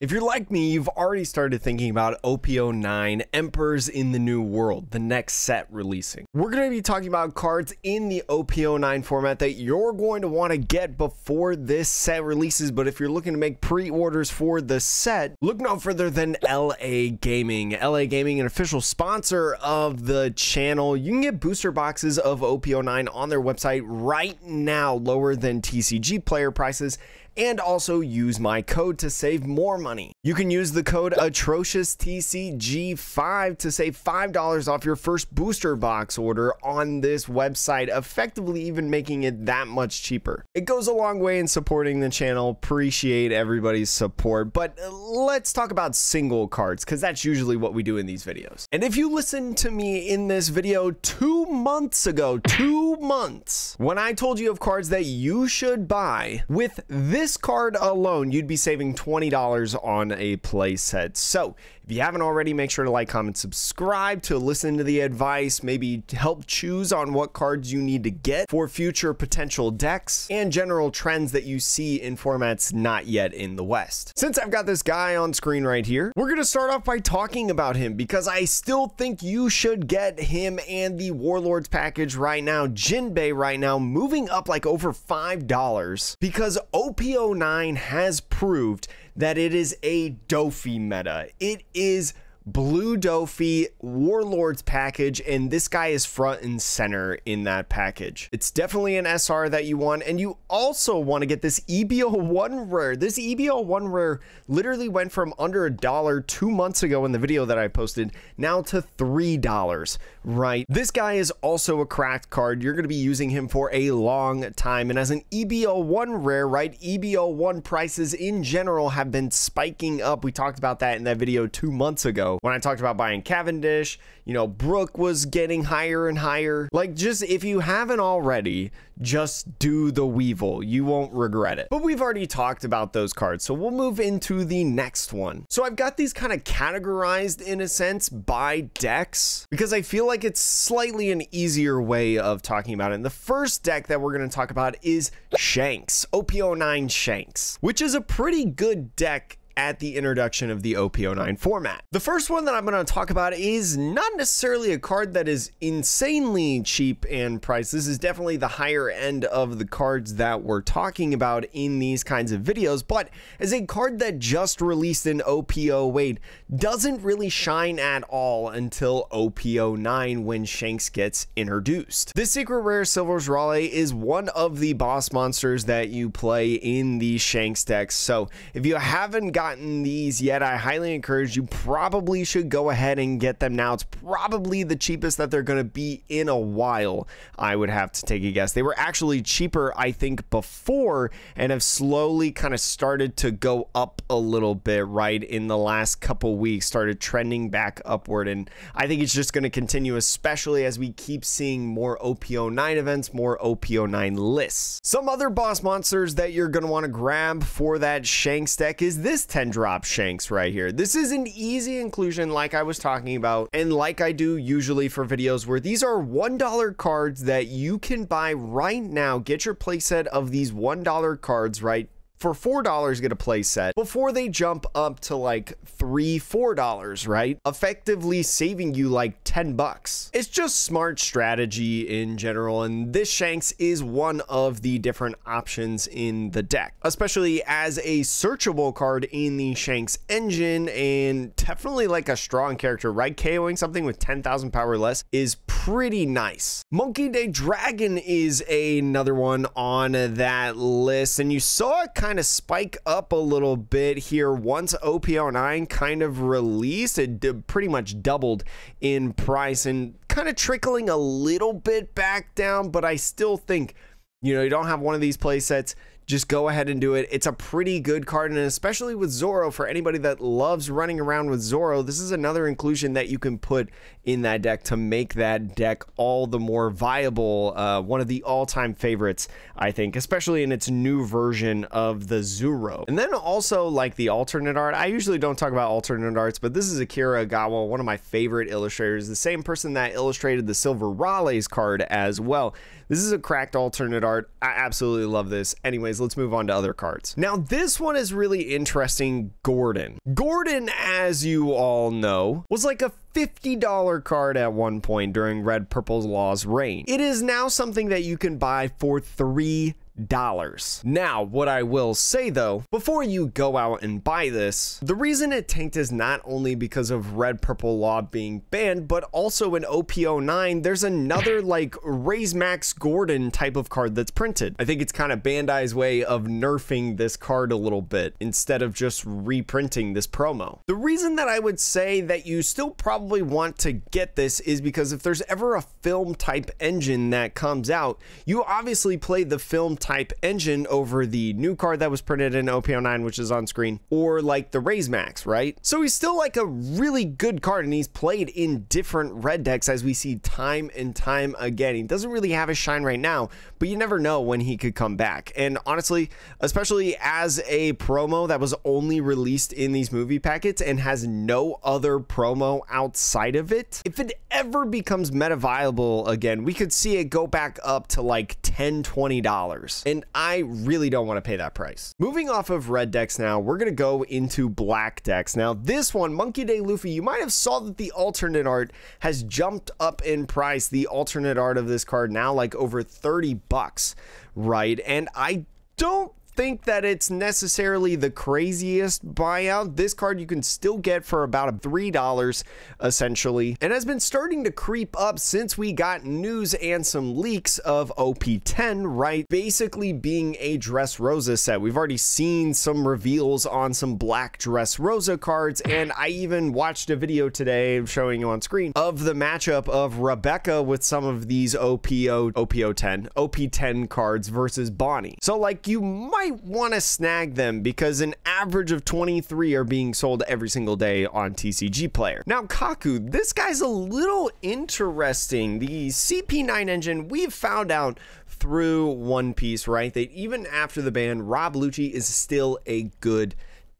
If you're like me, you've already started thinking about OP09, Emperors in the New World, the next set releasing. We're going to be talking about cards in the OP09 format that you're going to want to get before this set releases, but if you're looking to make pre-orders for the set, look no further than LA Gaming. LA Gaming, an official sponsor of the channel. You can get booster boxes of OP09 on their website right now, lower than TCG player prices, and also use my code to save more money. You can use the code Atrocious TCG5 to save $5 off your first booster box order on this website, effectively even making it that much cheaper. It goes a long way in supporting the channel. Appreciate everybody's support, but let's talk about single cards, because that's usually what we do in these videos. And if you listened to me in this video 2 months ago, 2 months, when I told you of cards that you should buy, with this card alone, you'd be saving $20 on a play set. So if you haven't already, make sure to like, comment, subscribe to listen to the advice, maybe help choose on what cards you need to get for future potential decks and general trends that you see in formats not yet in the West. Since I've got this guy on screen right here, we're going to start off by talking about him because I still think you should get him and the Warlords package right now. Jin Bay right now moving up like over $5 because OP09 has proved that it is a Dofi meta. It is Blue Dofi Warlords package, and this guy is front and center in that package. It's definitely an SR that you want, and you also want to get this EBO1 rare. This EBO1 rare literally went from under $1 2 months ago in the video that I posted, now to $3, right? This guy is also a cracked card. You're going to be using him for a long time, and as an EBO1 rare, right, EBO1 prices in general have been spiking up. We talked about that in that video 2 months ago when I talked about buying Cavendish. You know, Brook was getting higher and higher. Like, just if you haven't already, just do the Weevil. You won't regret it. But we've already talked about those cards, so we'll move into the next one. So I've got these kind of categorized in a sense by decks because I feel like it's slightly an easier way of talking about it. And the first deck that we're going to talk about is Shanks, OP09 Shanks, which is a pretty good deck at the introduction of the OP09 format. The first one that I'm going to talk about is not necessarily a card that is insanely cheap in price. This is definitely the higher end of the cards that we're talking about in these kinds of videos, but as a card that just released in OP08, doesn't really shine at all until OP09 when Shanks gets introduced. This secret rare Silver's Raleigh is one of the boss monsters that you play in the Shanks decks, so if you haven't gotten these yet, I highly encourage you probably should go ahead and get them now. It's probably the cheapest that they're going to be in a while, I would have to take a guess. They were actually cheaper, I think, before and have slowly kind of started to go up a little bit, right, in the last couple weeks, started trending back upward, and I think it's just going to continue, especially as we keep seeing more OP09 events, more OP09 lists. Some other boss monsters that you're going to want to grab for that Shanks deck is this 10-drop Shanks right here. This is an easy inclusion like I was talking about, and like I do usually for videos where these are $1 cards that you can buy right now. Get your playset of these $1 cards, right? For $4, get a play set before they jump up to like $3, $4, right? Effectively saving you like 10 bucks. It's just smart strategy in general, and this Shanks is one of the different options in the deck, especially as a searchable card in the Shanks engine, and definitely like a strong character, right? KOing something with 10,000 power less is pretty nice. Monkey Day Dragon is another one on that list, and you saw it kind of spike up a little bit here once OP09 kind of released. It pretty much doubled in price and kind of trickling a little bit back down, but I still think, you know, you don't have one of these play sets, just go ahead and do it. It's a pretty good card, and especially with Zoro, for anybody that loves running around with Zoro, this is another inclusion that you can put in that deck to make that deck all the more viable. One of the all-time favorites, I think, especially in its new version of the Zoro. And then also like the alternate art. I usually don't talk about alternate arts, but this is Akira Agawa, one of my favorite illustrators, the same person that illustrated the Silver Raleigh's card as well. This is a cracked alternate art. I absolutely love this. Anyways, anyways, let's move on to other cards. Now, this one is really interesting. Gordon. Gordon, as you all know, was like a $50 card at one point during Red Purple Law's reign. It is now something that you can buy for $3. Now, what I will say though, before you go out and buy this, the reason it tanked is not only because of Red Purple Law being banned, but also in OP09, there's another like Raise Max Gordon type of card that's printed. I think it's kind of Bandai's way of nerfing this card a little bit instead of just reprinting this promo. The reason that I would say that you still probably want to get this is because if there's ever a film type engine that comes out, you obviously play the film type engine over the new card that was printed in OP09, which is on screen, or like the Raise Max, right? So he's still like a really good card, and he's played in different red decks as we see time and time again. He doesn't really have a shine right now, but you never know when he could come back. And honestly, especially as a promo that was only released in these movie packets and has no other promo outside of it, if it ever becomes meta viable again, we could see it go back up to like $10-$20. And I really don't want to pay that price. Moving off of red decks now, we're going to go into black decks. Now, this one, Monkey Day Luffy, you might have saw that the alternate art has jumped up in price. The alternate art of this card now like over 30 bucks, right? And I don't think that it's necessarily the craziest buyout. This card you can still get for about $3 essentially, and has been starting to creep up since we got news and some leaks of OP10, right? Basically being a Dressrosa set. We've already seen some reveals on some black Dressrosa cards, and I even watched a video today showing you on screen of the matchup of Rebecca with some of these OP10 cards versus Bonnie. So like you might want to snag them because an average of 23 are being sold every single day on TCG Player. Now, Kaku, this guy's a little interesting. The CP9 engine, we've found out through One Piece, right, that even after the ban, Rob Lucci is still a good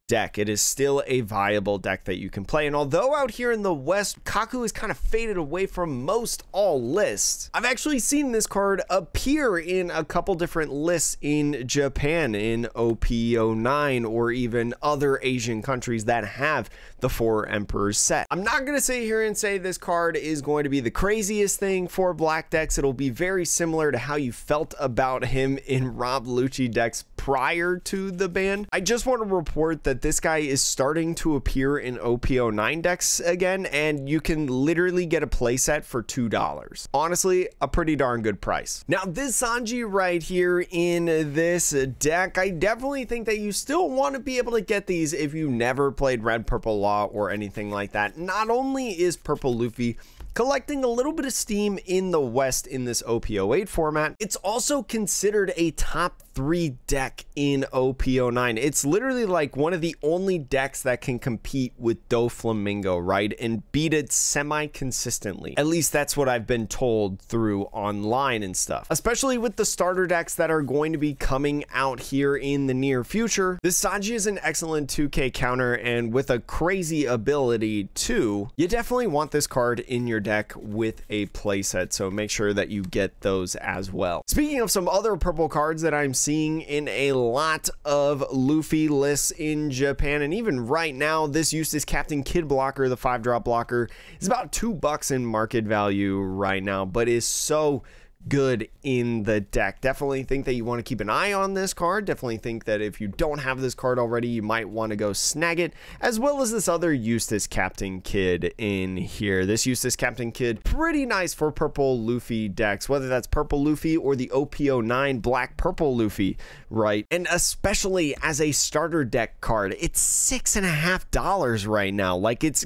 deck. It is still a viable deck that you can play, and although out here in the West, Kaku is kind of faded away from most all lists, I've actually seen this card appear in a couple different lists in Japan, in OP09, or even other Asian countries that have the Four Emperors set. I'm not going to sit here and say this card is going to be the craziest thing for black decks. It'll be very similar to how you felt about him in Rob Lucci decks prior to the ban. I just want to report that this guy is starting to appear in OP09 decks again, and you can literally get a playset for $2. Honestly, a pretty darn good price. Now, this Sajji right here in this deck, I definitely think that you still want to be able to get these if you never played Red Purple Law or anything like that. Not only is Purple Luffy collecting a little bit of steam in the West in this OP08 format, it's also considered a top 3 deck in OP09. It's literally like one of the only decks that can compete with Doflamingo, right, and beat it semi-consistently. At least that's what I've been told through online and stuff. Especially with the starter decks that are going to be coming out here in the near future, this Sajji is an excellent 2K counter, and with a crazy ability too, you definitely want this card in your deck with a playset, so make sure that you get those as well. Speaking of some other purple cards that I'm seeing in a lot of Luffy lists in Japan, and even right now, this Eustace Captain Kid blocker, the 5-drop blocker, is about $2 in market value right now, but is so good in the deck. Definitely think that you want to keep an eye on this card. Definitely think that if you don't have this card already, you might want to go snag it, as well as this other Eustace Captain Kid in here. This Eustace Captain Kid, pretty nice for purple Luffy decks, whether that's purple Luffy or the OP09 black purple Luffy, right? And especially as a starter deck card, it's $6.50 right now. Like it's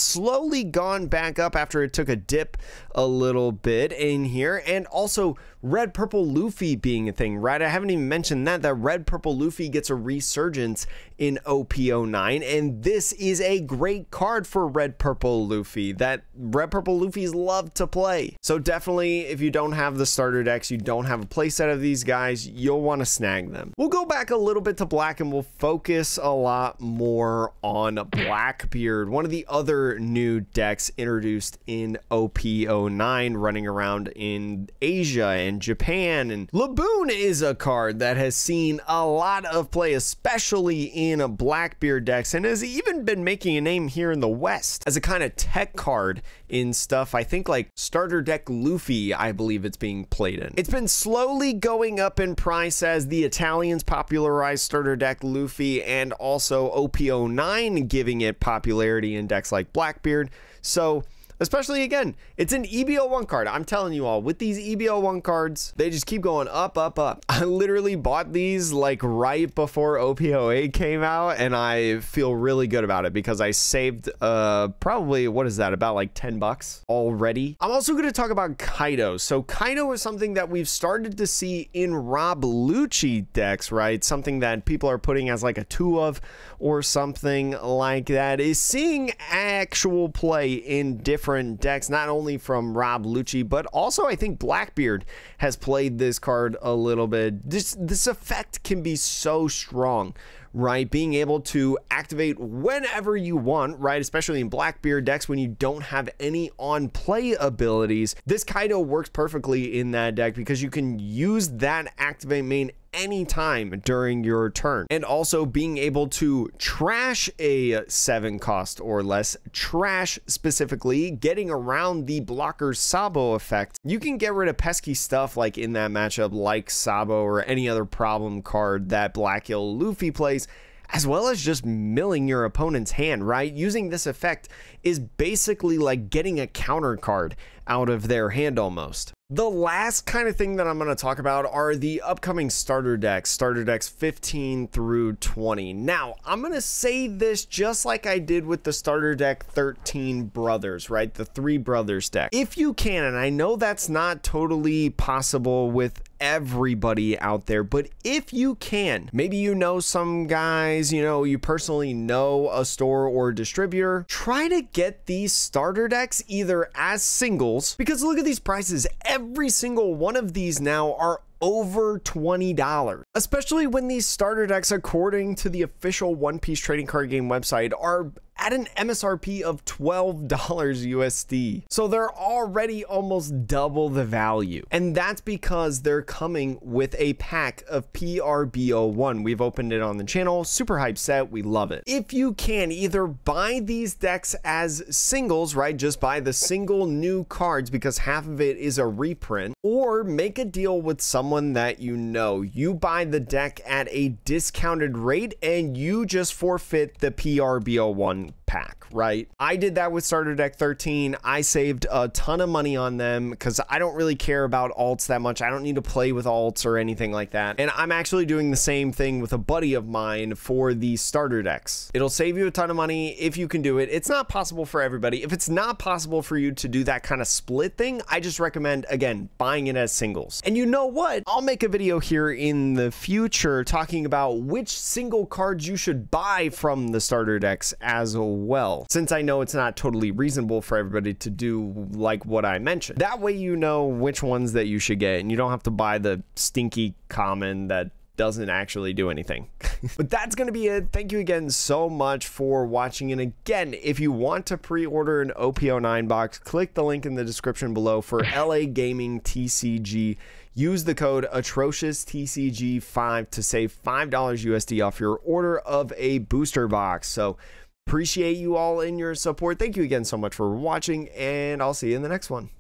slowly gone back up after it took a dip a little bit in here. And also Red Purple Luffy being a thing, right? I haven't even mentioned that Red Purple Luffy gets a resurgence in OP09, and this is a great card for Red Purple Luffy that Red Purple Luffy's love to play. So definitely, if you don't have the starter decks, you don't have a playset of these guys, you'll want to snag them. We'll go back a little bit to black, and we'll focus a lot more on Blackbeard, one of the other new decks introduced in OP09, running around in Asia and and Japan. And Laboon is a card that has seen a lot of play, especially in Blackbeard decks, and has even been making a name here in the West as a kind of tech card in stuff, I think like starter deck Luffy, I believe it's being played in. It's been slowly going up in price as the Italians popularized starter deck Luffy, and also OP09 giving it popularity in decks like Blackbeard. So especially, again, it's an EBO1 card. I'm telling you all, with these EBO1 cards, they just keep going up, up, up. I literally bought these like right before OP08 came out, and I feel really good about it because I saved probably, what is that, about like 10 bucks already. I'm also going to talk about Kaido. So Kaido is something that we've started to see in Rob Lucci decks, right? Something that people are putting as like a 2 of or something like that, is seeing actual play in different decks, not only from Rob Lucci, but also I think Blackbeard has played this card a little bit. This effect can be so strong, right? Being able to activate whenever you want, right? Especially in Blackbeard decks when you don't have any on-play abilities. This Kaido works perfectly in that deck because you can use that activate main anytime during your turn. And also being able to trash a 7 cost or less, trash specifically, getting around the blocker Sabo effect. You can get rid of pesky stuff like in that matchup, like Sabo or any other problem card that Black Hill Luffy plays, as well as just milling your opponent's hand, right? Using this effect is basically like getting a counter card out of their hand almost. The last kind of thing that I'm going to talk about are the upcoming starter decks 15 through 20. Now, I'm going to say this just like I did with the starter deck 13 brothers, right? The 3 brothers deck. If you can, and I know that's not totally possible with everybody out there, but if you can, maybe you know some guys, you know, you personally know a store or distributor, try to get these starter decks either as singles, because look at these prices. Every single one of these now are over $20, especially when these starter decks, according to the official One Piece trading card game website, are at an MSRP of $12 USD. So they're already almost double the value. And that's because they're coming with a pack of PRBO1. We've opened it on the channel. Super hype set. We love it. If you can, either buy these decks as singles, right? Just buy the single new cards because half of it is a reprint, or make a deal with someone that you know. You buy the deck at a discounted rate and you just forfeit the PRBO1 pack, right? I did that with starter deck 13. I saved a ton of money on them because I don't really care about alts that much. I don't need to play with alts or anything like that. And I'm actually doing the same thing with a buddy of mine for the starter decks. It'll save you a ton of money if you can do it. It's not possible for everybody. If it's not possible for you to do that kind of split thing, I just recommend, again, buying it as singles. And you know what? I'll make a video here in the future talking about which single cards you should buy from the starter decks as well, since I know it's not totally reasonable for everybody to do like what I mentioned. That way you know which ones that you should get, and you don't have to buy the stinky common that doesn't actually do anything. But that's going to be it. Thank you again so much for watching. And again, if you want to pre-order an OP09 box, click the link in the description below for LA Gaming TCG. Use the code Atrocious TCG5 to save $5 USD off your order of a booster box. So appreciate you all in your support. Thank you again so much for watching, and I'll see you in the next one.